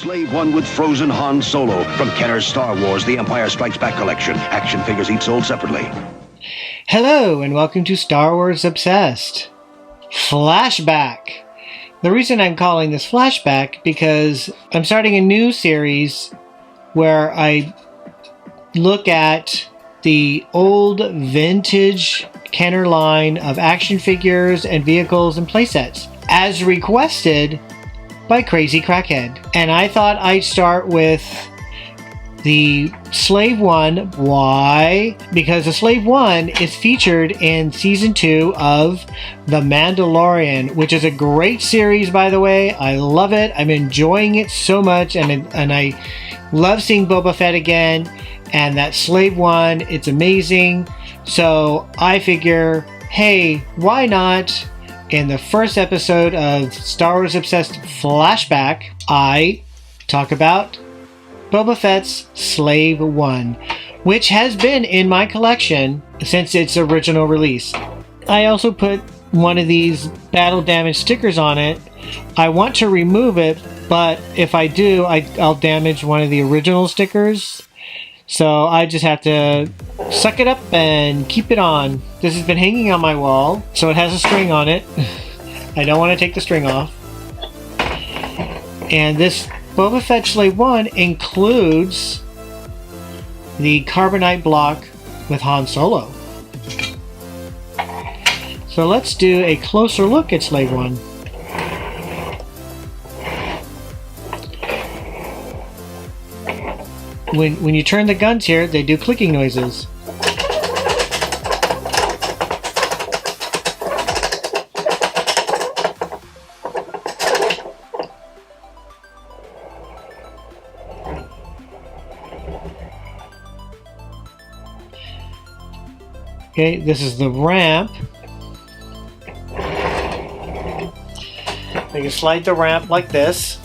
Slave One with frozen Han Solo from Kenner's Star Wars The Empire Strikes Back collection. Action figures each sold separately. Hello and welcome to Star Wars Obsessed. Flashback. The reason I'm calling this Flashback because I'm starting a new series where I look at the old vintage Kenner line of action figures and vehicles and playsets as requested by Crazy Crackhead. And I thought I'd start with the Slave One. Why? Because the Slave One is featured in Season 2 of The Mandalorian, which is a great series, by the way. I love it. I'm enjoying it so much, and I love seeing Boba Fett again. And that Slave One, it's amazing. So I figure, hey, why not? In the first episode of Star Wars Obsessed Flashback, I talk about Boba Fett's Slave One, which has been in my collection since its original release. I also put one of these battle damage stickers on it. I want to remove it, but if I do, I'll damage one of the original stickers. So I just have to suck it up and keep it on. This has been hanging on my wall, so it has a string on it. I don't want to take the string off. And this Boba Fett Slave One includes the carbonite block with Han Solo. So let's do a closer look at Slave One. When you turn the guns here, they do clicking noises. Okay, this is the ramp. You can slide the ramp like this.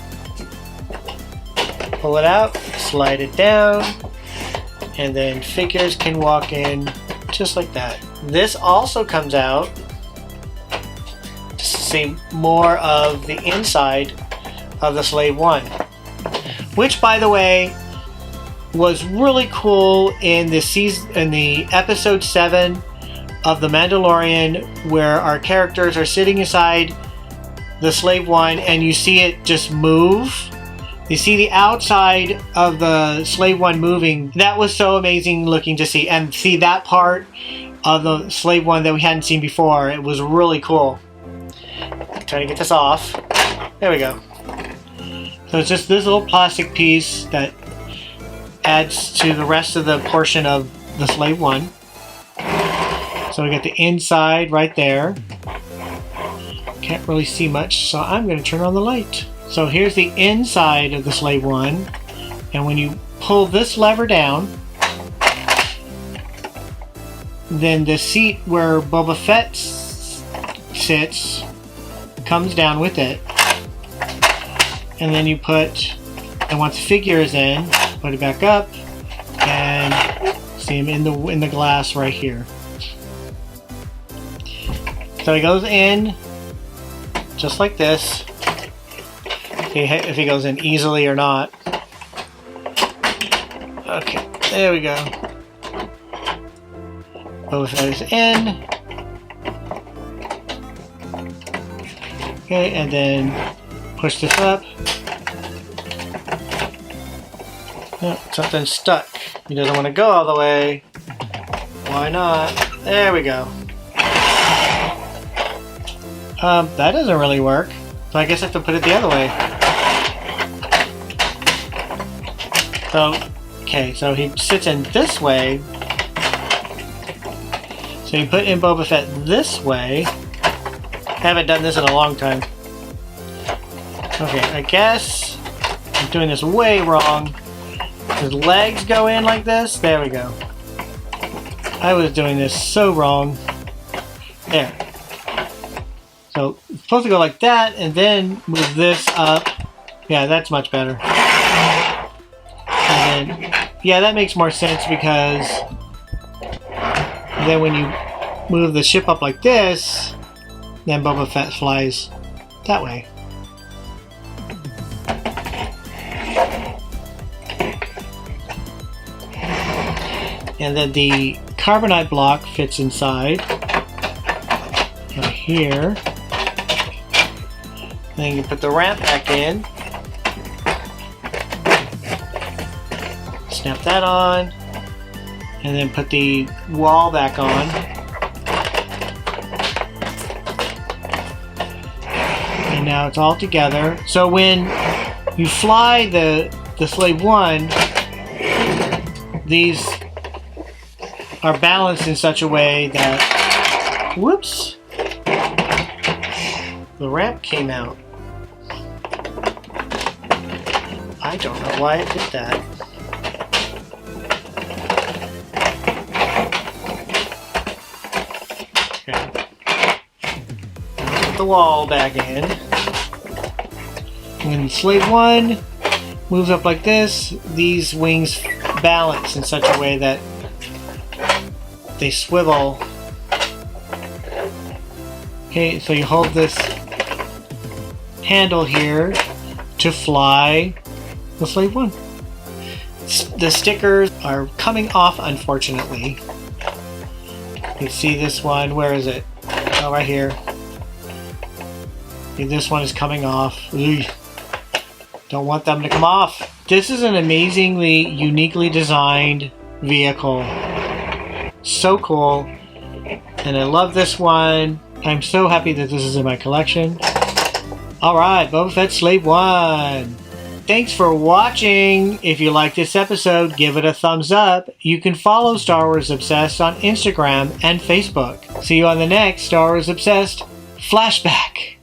Pull it out, slide it down, and then figures can walk in just like that. This also comes out to see more of the inside of the Slave One, which, by the way, was really cool in the episode 7 of The Mandalorian, where our characters are sitting inside the Slave One and you see it just move. You see the outside of the Slave One moving. That was so amazing looking to see. And see that part of the Slave One that we hadn't seen before. It was really cool. I'm trying to get this off. There we go. So it's just this little plastic piece that adds to the rest of the portion of the Slave One. So we got the inside right there. Can't really see much, so I'm going to turn on the light. So here's the inside of the Slave One, and when you pull this lever down, then the seat where Boba Fett sits comes down with it. And then you put, and once the figure is in, put it back up, and see him in the glass right here. So he goes in just like this. If he goes in easily or not. Okay, there we go. Boba Fett is in. Okay, and then push this up. No, something's stuck. He doesn't want to go all the way. Why not? There we go. That doesn't really work. So I guess I have to put it the other way. So, okay, so he sits in this way. So you put in Boba Fett this way. Haven't done this in a long time. Okay, I guess I'm doing this way wrong. His legs go in like this. There we go. I was doing this so wrong. There. So it's supposed to go like that and then move this up. Yeah, that's much better. And then, yeah, that makes more sense because then when you move the ship up like this, then Boba Fett flies that way. And then the carbonite block fits inside. Right here. Then you put the ramp back in. Snap that on. And then put the wall back on. And now it's all together. So when you fly the Slave 1, these are balanced in such a way that, whoops, the ramp came out. I don't know why it did that. Okay. Now put the wall back in. When Slave 1 moves up like this, these wings balance in such a way that they swivel. Okay, so you hold this handle here to fly the Slave 1. The stickers are coming off, unfortunately. You can see this one. Where is it? Oh, right here. Okay, this one is coming off. Ugh. Don't want them to come off. This is an amazingly, uniquely designed vehicle. So cool. And I love this one. I'm so happy that this is in my collection. Alright, Boba Fett Slave 1. Thanks for watching. If you like this episode, give it a thumbs up. You can follow Star Wars Obsessed on Instagram and Facebook. See you on the next Star Wars Obsessed Flashback.